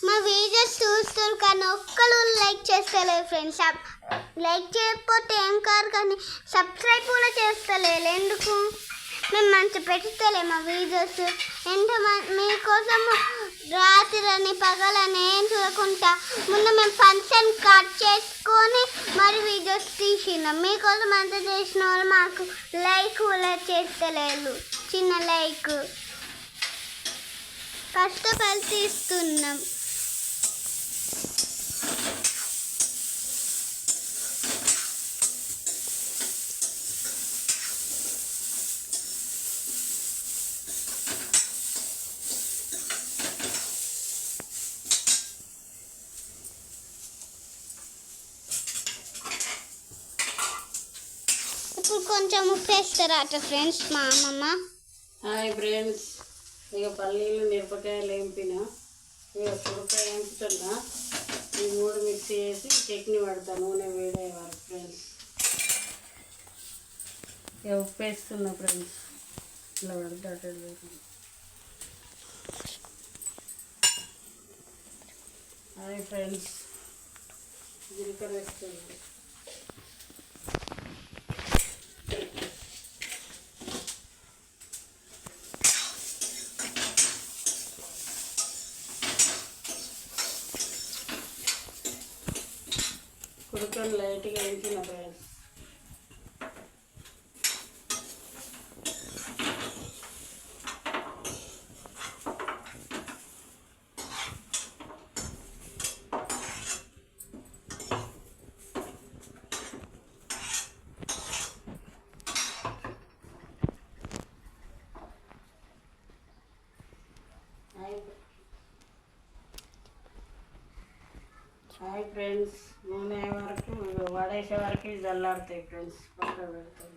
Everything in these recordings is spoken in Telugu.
మా వీడియోస్ చూస్తారు కానీ ఒక్కరు లైక్ చేస్తలేరు ఫ్రెండ్స్. లైక్ చేయకపోతే ఏం కాదు కానీ సబ్స్క్రైబ్ కూడా చేస్తలేరు. ఎందుకు? మేము మంచి పెట్టుతలే మా వీడియోస్. మీకోసము రాత్రి పగలని ఏం చూడకుండా ముందు మేము ఫంక్షన్ కట్ చేసుకొని మరి వీడియోస్ తీసినాం. మీకోసం అంత చేసిన వాళ్ళు మాకు లైక్ కూడా చేస్తలేరు. చిన్న లైక్ కష్టపడి తీస్తున్నాం. ఇప్పుడు కొంచెం ఉప్పు వేస్తారట ఫ్రెండ్స్ మా అమ్మమ్మ. హాయ్ ఫ్రెండ్స్, ఇక పల్లీలు మిరపకాయలు వేంపిన, ఇక పురకాయ వేంపుతున్నా. ఈ మూడు మిక్సీ చేసి చట్నీ పడతా నూనె వేడే వరకు ఫ్రెండ్స్. ఇక ఉప్పు వేస్తున్నా ఫ్రెండ్స్, ఇట్లా పడతా. హాయ్ ఫ్రెండ్స్, జీలకర్ర వేస్తుంది. కుడుకొని లైట్గా వేసిన ఫ్రెండ్స్. హాయ్ ఫ్రెండ్స్, నూనె వరకు వడేసే వరకు చల్లారుతాయి ఫ్రెండ్స్. పక్క పెడతాం.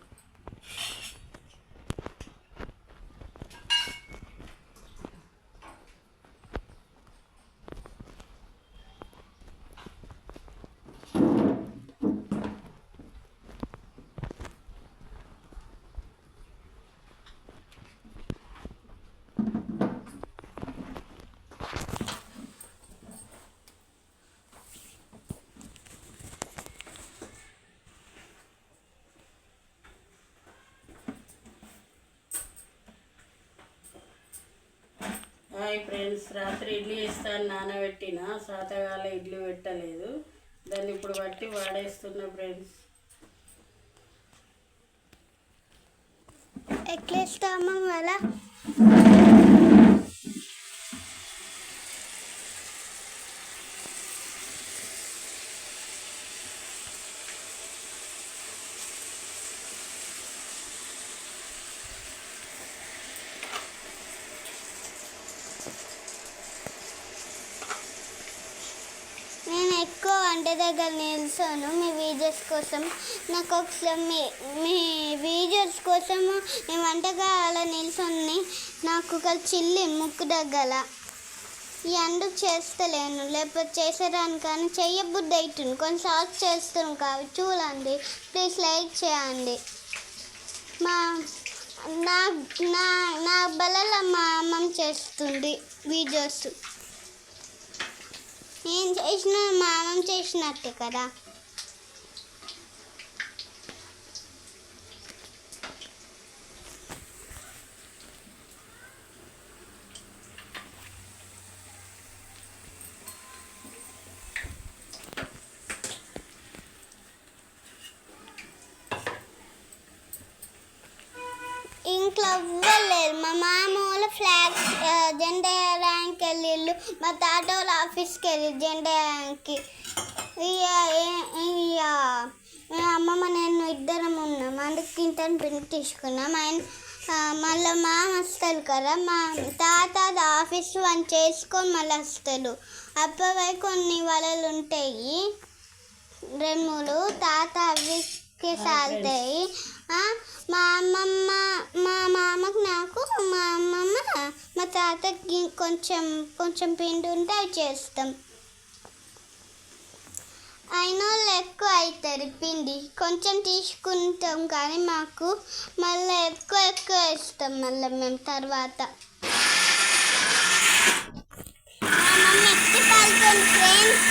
హాయ్ ఫ్రెండ్స్, రాత్రి ఇడ్లీ ఇస్తాను నానబెట్టిన, సాతగాల ఇడ్లీ పెట్టలేదు. దాన్ని ఇప్పుడు బట్టి వాడేస్తున్నా ఫ్రెండ్స్. ఎట్లా ఇస్తామా వల్ల నేను ఎక్కువ వంట దగ్గర నిల్చోను మీ వీడియోస్ కోసం. నాకు ఒకసారి మీ వీడియోస్ కోసము నేను వంటకాల నిల్చొని నాకు ఒక చిల్లి ముక్కు దగ్గర ఈ అందుకు చేస్తలేను, లేకపోతే చేసేదాన్ని కానీ చెయ్యబుద్ధి అవుతుంది. కొన్నిసార్లు చేస్తాను కాదు. చూడండి ప్లీజ్ లైక్ చేయండి. నా బలలో మా అమ్మమ్మ చేస్తుంది వీడియోస్. నేను చేసిన మా అమ్మమ్మ చేసినట్టే కదా. ఇంట్లో ఇవ్వలేదు. మా మామ వాళ్ళ ఫ్లాగ్ జెండా ర్యాంక్ వెళ్ళిళ్ళు, మా తాత వాళ్ళ ఆఫీస్కి వెళ్ళి జెండా ర్యాంక్కి. మా అమ్మమ్మ నేను ఇద్దరం ఉన్నాం, అందుకు ఇంత పిండి తీసుకున్నాం. ఆయన మళ్ళీ మామ వస్తారు కదా, మా తాత ఆఫీస్ వన్ చేసుకొని మళ్ళీ వస్తాడు. అప్పటివై కొన్ని వలలు ఉంటాయి, 2-3 తాత అవికి సాగుతాయి. మా అమ్మమ్మ మా మామకు నాకు మా అమ్మమ్మ మా తాతకి కొంచెం పిండి ఉంటే అవి చేస్తాం. అయిన వాళ్ళు ఎక్కువ అవుతుంది పిండి, కొంచెం తీసుకుంటాం కానీ మాకు మళ్ళీ ఎక్కువ ఇస్తాం మళ్ళీ మేము తర్వాత. మా మమ్మీ ఎత్తి చేసుకోండి ఫ్రెండ్స్.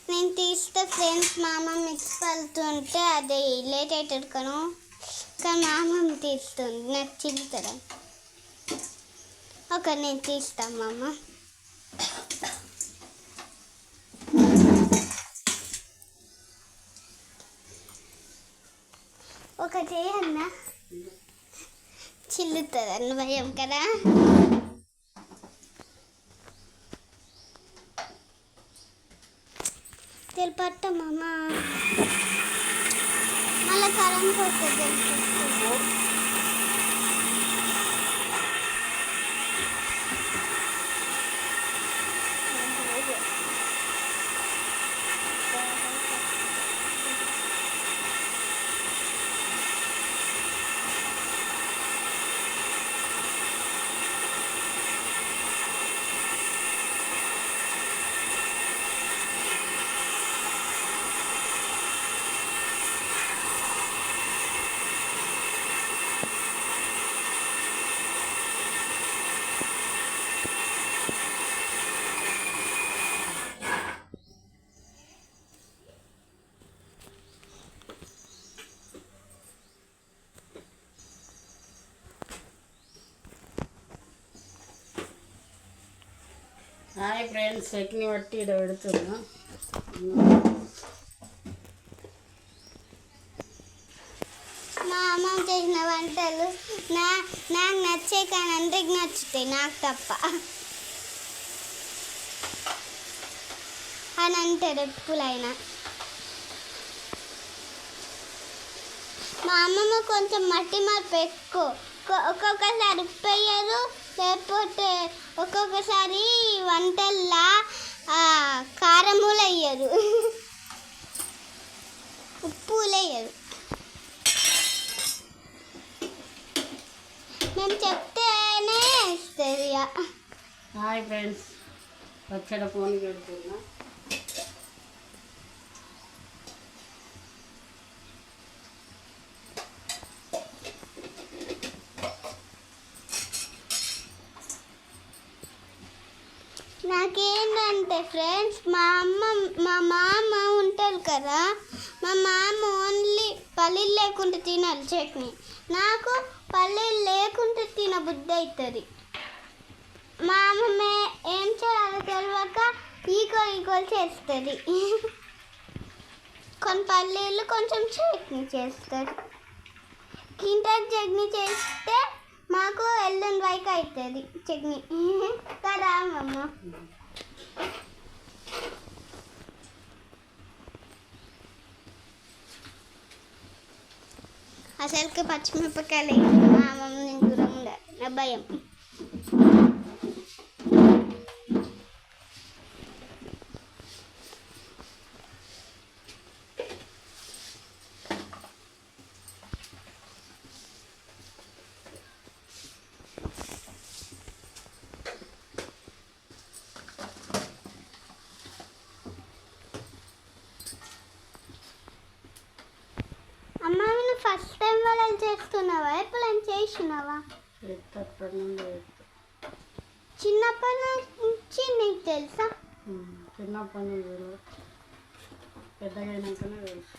నేను తీస్తే ఫ్రెండ్స్ మా అమ్మ మిక్స్ పడుతుంటే అది లేట్ అవుతుంది కను, కానీ మా అమ్మ తీస్తుంది నాకు చిల్లుతుంది. ఓకే నేను తీస్తాను మా అమ్మ. ఒకటి అన్న చిల్లుతుంది అన్న భయం కదా. తెలిపట్టమ్మా మళ్ళీ కరెంట్ వస్తుంది. హాయ్ ఫ్రెండ్స్, చట్నీ బట్టి ఇక్కడ పెడుతున్నా. మా అమ్మ చేసిన వంటలు నాకు నచ్చే కానీ అందరికి నచ్చుతాయి, నాకు తప్ప అని అంటారు ఎప్పుడైనా. మా అమ్మమ్మ కొంచెం మట్టి మార్పు ఎక్కువ, ఒక్కొక్కసారి ఉప్పు వేయరు, లేకపోతే ఒక్కొక్కసారి వంటల్లా కారములు వేయరు, ఉప్పులు వేయరు. మేము చెప్తేనే వేస్తుంది. హాయ్ ఫ్రెండ్స్, పచ్చడి ఫోన్ పెడుతున్నా. నాకేంటంటే ఫ్రెండ్స్ మా మామ ఉంటారు కదా, మా మామ ఓన్లీ పల్లీలు లేకుండా తినాలి చట్నీ. నాకు పల్లీలు లేకుండా తినబుద్ధి అవుతుంది. మా అమ్మ ఏం చేయాలో తెలియక ఈక్వల్ చేస్తుంది. కొన్ని పల్లీలు కొంచెం చట్నీ చేస్తారు. కింటాకి చట్నీ చేస్తే మాకు ఎల్లుండి వైక్ అవుతుంది చట్నీ కదా అమ్మ. అసలుకి పచ్చిమిరపకాయలు మా అమ్మని దూరం ఉండాలి నా భయం. అమ్మ నువ్వు ఫస్ట్ టైం వాళ్ళు చేస్తున్నావా, ఎప్పుడైనా చేసినావా? చిన్నప్పటి నుంచి నీకు తెలుసా? చిన్నప్పటి నుంచి పెద్దగా అయినాకనే తెలుసు.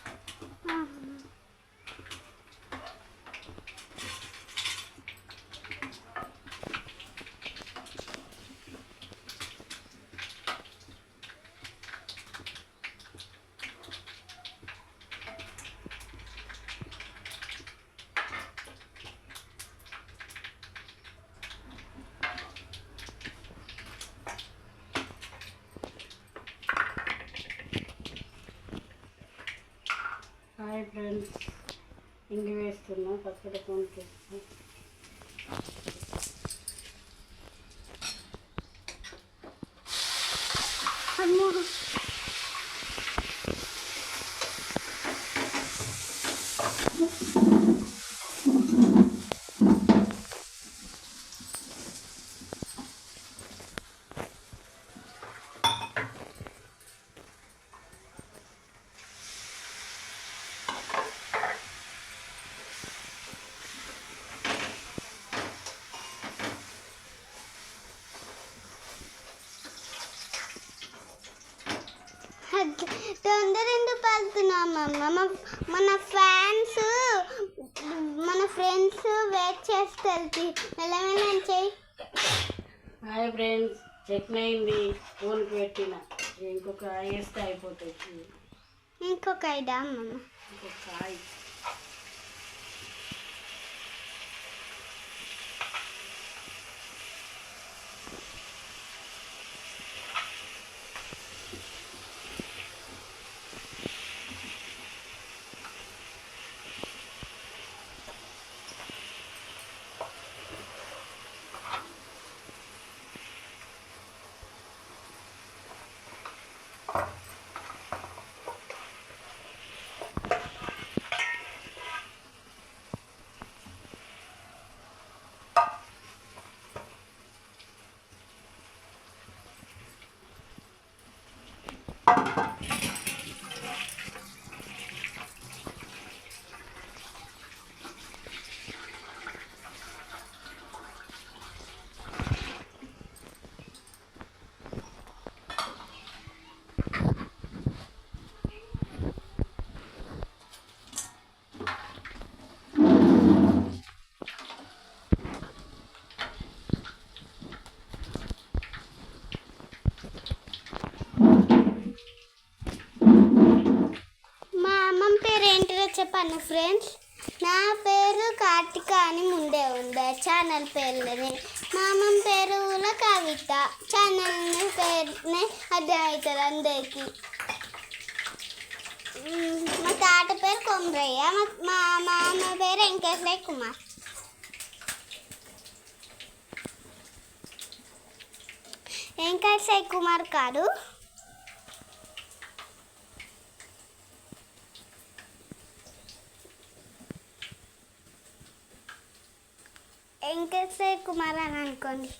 హాయ్ ఫ్రెండ్స్, ఇంగి వేస్తున్నా, పచ్చడి కొనుక్కొస్తున్నా. అమ్మో మన ఫ్యాన్స్ మన ఫ్రెండ్స్ వెయిట్ చేస్తారు. మెల్లమెల్ల చేయి. హాయ్ ఫ్రెండ్స్, చట్నీ అయింది, ఫోన్కి పెట్టిన. ఇంకొక వేస్తే అయిపోతుంది. ఇంకొక ఐదా అమ్మమ్మ? ఇంకొక కాయ. చెప్పండి ఫ్రెండ్స్. నా పేరు కార్తిక అని ముందే ఉంది ఛానల్ పేర్లోనే. మా అమ్మ పేరు కూడా కవిత. ఛానల్ పేరునే అదే అవుతుంది అందరికీ. మా తాత పేరు కొమరయ్య. మా అమ్మ పేరు వెంకటేశ్వర కుమార్. వెంకటేశ్వర కుమార్ కాదు, వెంకటేశ్వర కుమార్ అని అనుకోండి.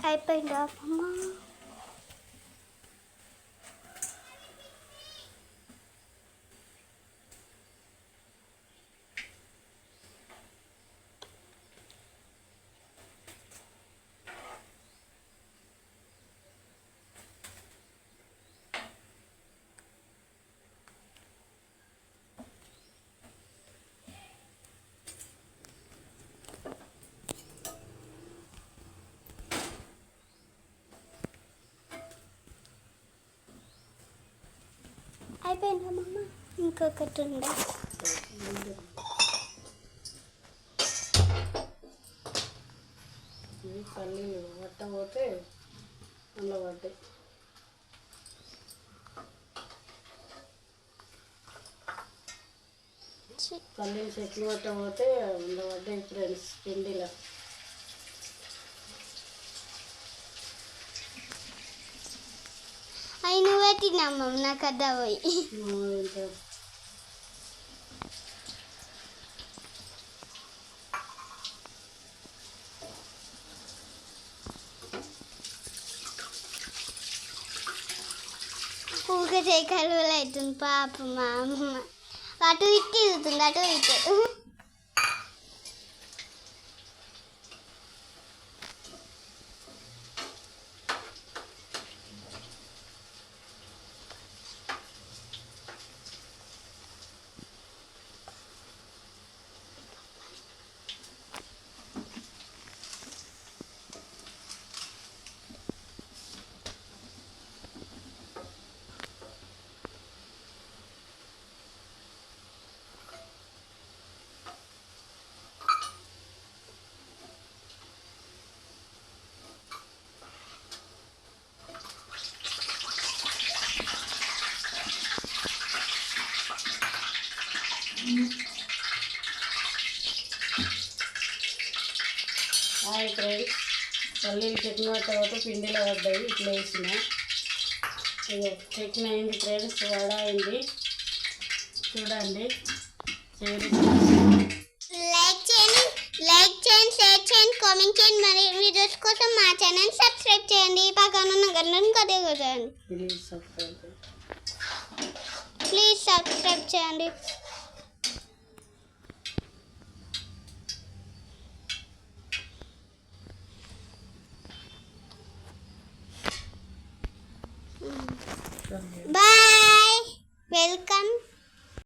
అయిపోయిందా అమ్మ? అయిపోయిందమ్మమ్మ, ఇంకొకటి ఉందా? పల్లీలు పట్టబోతే అందులో పడ్డాయి. పల్లీలు చెట్లు పట్టబోతే అందులో పడ్డాయి ఫ్రెండ్స్ పిండిలో. అవి నువ్వే తిన్నామ్మ, నాకు అద్దా పోయి. ఊరికే చేయకాలు అవుతుంది పాప. మా అమ్మ అటు ఇటు తిరుగుతుంది, అటు ఇటు. హాయ్ ఫ్రెండ్స్, పల్లీలు చట్నీ తర్వాత పిండిలో పడ్డాయి. ఇట్లా వేసిన చట్నీ అయింది ఫ్రెండ్స్, వడ అయింది. చూడండి, లైక్ చేయండి, షేర్ చేయండి. కామెంట్ చేయండి. మరి వీడియోస్ కోసం మా ఛానల్ సబ్స్క్రైబ్ చేయండి. పక్కన ఉన్న గంటను కొట్టండి. ప్లీజ్ సబ్స్క్రైబ్ చేయండి. బాయ్.